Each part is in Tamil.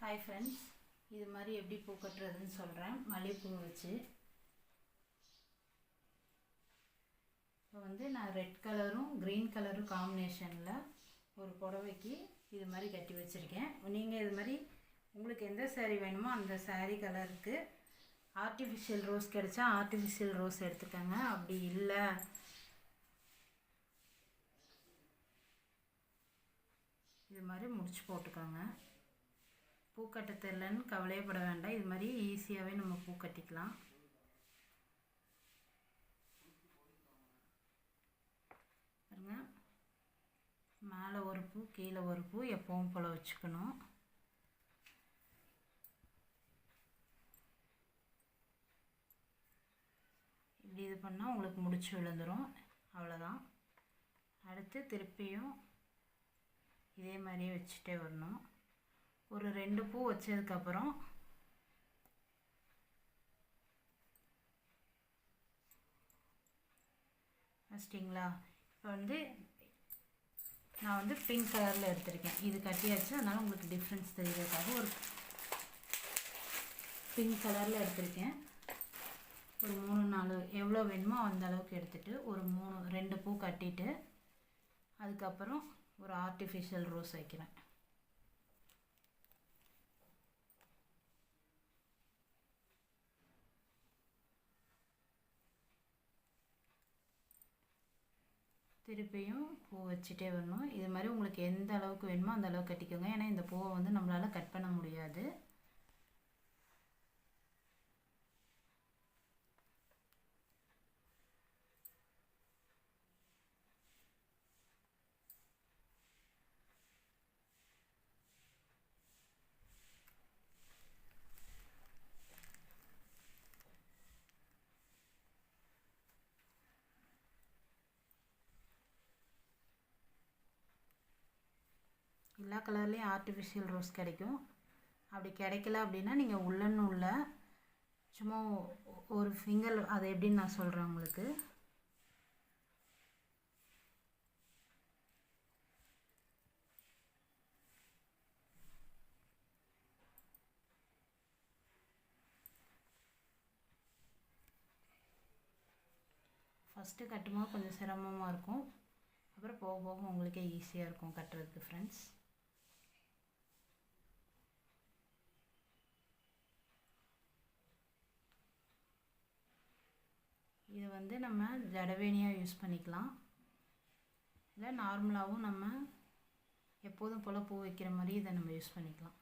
ஹாய் ஃப்ரெண்ட்ஸ், இது மாதிரி எப்படி பூ கட்டுறதுன்னு சொல்கிறேன். மல்லிகைப்பூ வச்சு இப்போ நான் ரெட் கலரும் க்ரீன் கலரும் காம்பினேஷனில் ஒரு புடவைக்கு இது மாதிரி கட்டி வச்சுருக்கேன். நீங்கள் இது மாதிரி உங்களுக்கு எந்த சாரீ வேணுமோ அந்த சாரீ கலருக்கு ஆர்டிஃபிஷியல் ரோஸ் கிடச்சா ஆர்டிஃபிஷியல் ரோஸ் எடுத்துக்கோங்க. அப்படி இல்லை இது மாதிரி முடிச்சு போட்டுக்கோங்க. பூ கட்ட தெரியலன்னு கவலையப்பட வேண்டாம். இது மாதிரி ஈஸியாகவே நம்ம பூ கட்டிக்கலாம். பாருங்க, மேலே ஒரு பூ கீழே ஒரு பூ எப்பவும் போல் வச்சுக்கணும். இப்படி இது பண்ணால் உங்களுக்கு முடிச்சு விழுந்துடும். அவ்வளோதான். அடுத்து திருப்பியும் இதே மாதிரியே வச்சுட்டே வரணும். ஒரு 2 பூ வச்சதுக்கப்புறம் வச்சிட்டிங்களா? இப்போ நான் பிங்க் கலரில் எடுத்திருக்கேன். இது கட்டியாச்சு, அதனால் உங்களுக்கு டிஃப்ரென்ஸ் தெரியறதுக்காக ஒரு பிங்க் கலரில் எடுத்திருக்கேன். ஒரு 3-4 எவ்வளோ வேணுமோ அந்த அளவுக்கு எடுத்துகிட்டு ஒரு 2 பூ கட்டிட்டு அதுக்கப்புறம் ஒரு ஆர்டிஃபிஷியல் ரோஸ் வைக்கிறேன். திருப்பியும் பூ வச்சுட்டே வரணும். இது மாதிரி உங்களுக்கு எந்த அளவுக்கு வேணுமோ அந்த அளவுக்கு கட்டிக்கோங்க. ஏன்னா இந்த பூவை நம்மளால் கட் பண்ண முடியாது. எல்லா கலர்லேயும் ஆர்டிஃபிஷியல் ரோஸ் கிடைக்கும். அப்படி கிடைக்கல அப்படின்னா நீங்கள் உள்ள சும்மா ஒரு ஃபிங்கர், அது எப்படின்னு நான் சொல்கிறேன் உங்களுக்கு. ஃபஸ்ட்டு கட்டும்போது கொஞ்சம் சிரமமாக இருக்கும். அப்புறம் போக போக உங்களுக்கே ஈஸியாக இருக்கும் கட்டுறதுக்கு ஃப்ரெண்ட்ஸ். இது நம்ம ஜடவேணியாக யூஸ் பண்ணிக்கலாம். இல்லை நார்மலாகவும் நம்ம எப்போதும் போல் பூ வைக்கிற மாதிரி இதை நம்ம யூஸ் பண்ணிக்கலாம்.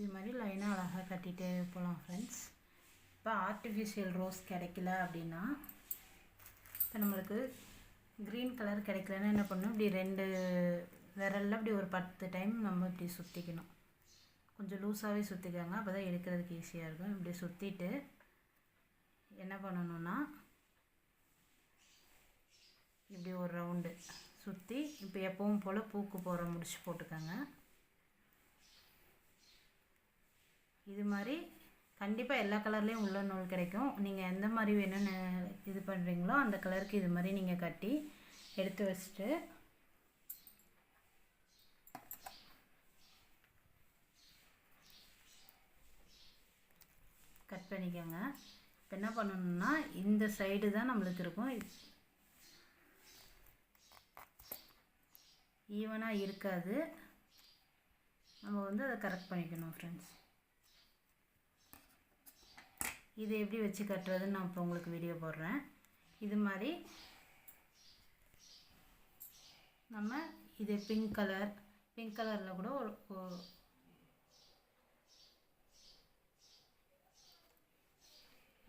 இது மாதிரி லைனாக அழகாக கட்டிகிட்டே போகலாம் ஃப்ரெண்ட்ஸ். இப்போ ஆர்டிஃபிஷியல் ரோஸ் கிடைக்கல அப்படின்னா, இப்போ நம்மளுக்கு க்ரீன் கலர் கிடைக்கலன்னா என்ன பண்ணணும், இப்படி 2 விரலில் இப்படி ஒரு 10 டைம் நம்ம இப்படி சுற்றிக்கணும். கொஞ்சம் லூஸாகவே சுற்றிக்காங்க, அப்போ தான் எடுக்கிறதுக்கு ஈஸியாக இருக்கும். இப்படி சுற்றிட்டு என்ன பண்ணணுன்னா, இப்படி ஒரு ரவுண்டு சுற்றி இப்போ எப்பவும் போல் பூக்கு போகிற முடிச்சு போட்டுக்கோங்க. இது மாதிரி கண்டிப்பாக எல்லா கலர்லேயும் உள்ள நூல் கிடைக்கும். நீங்கள் எந்த மாதிரி வேணும்னு இது பண்ணுறீங்களோ அந்த கலருக்கு இது மாதிரி நீங்கள் கட்டி எடுத்து வச்சுட்டு கட் பண்ணிக்கோங்க. இப்போ என்ன பண்ணணும்னா, இந்த சைடு தான் நம்மளுக்கு இருக்கும், ஈவனாக இருக்காது. நம்ம அதை கரெக்ட் பண்ணிக்கணும் ஃப்ரெண்ட்ஸ். இதை எப்படி வச்சு கட்டுறதுன்னு நான் இப்போ உங்களுக்கு வீடியோ போடுறேன். இது மாதிரி நம்ம இது பிங்க் கலரில் கூட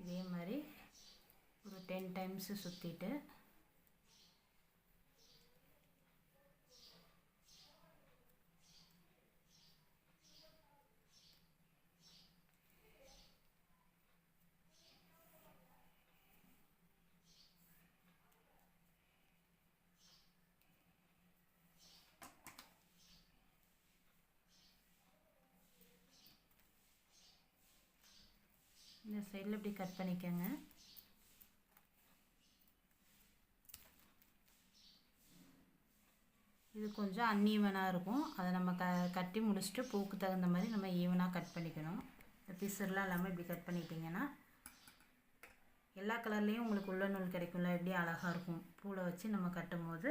இதே மாதிரி ஒரு 10 டைம்ஸு சுற்றிட்டு இந்த சைடில் இப்படி கட் பண்ணிக்கோங்க. இது கொஞ்சம் அன்ஈவனாக இருக்கும். அதை நம்ம கட்டி முடிச்சுட்டு பூக்கு தகுந்த மாதிரி நம்ம ஈவனாக கட் பண்ணிக்கணும். இந்த பிசர்லாம் இல்லாமல் இப்படி கட் பண்ணிட்டிங்கன்னா எல்லா கலர்லேயும் உங்களுக்கு உள்ள நூல் கிடைக்கும்ல, எப்படி அழகாக இருக்கும். பூவில் வச்சு நம்ம கட்டும் போது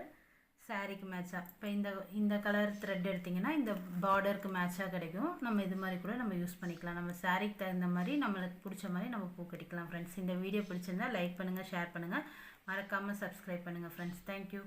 சாரீக்கு மேட்சாக இப்போ இந்த கலர் த்ரெட் எடுத்திங்கன்னா இந்த பார்டருக்கு மேட்சாக கிடைக்கும். நம்ம இது மாதிரி கூட நம்ம யூஸ் பண்ணிக்கலாம். நம்ம சாரீக்கு தகுந்த மாதிரி நம்மளுக்கு பிடிச்ச மாதிரி நம்ம பூ கட்டிக்கலாம். ஃப்ரெண்ட்ஸ், இந்த வீடியோ பிடிச்சிருந்தால் லைக் பண்ணுங்கள், ஷேர் பண்ணுங்கள், மறக்காமல் சப்ஸ்கிரைப் பண்ணுங்கள் ஃப்ரெண்ட்ஸ். தேங்க்யூ.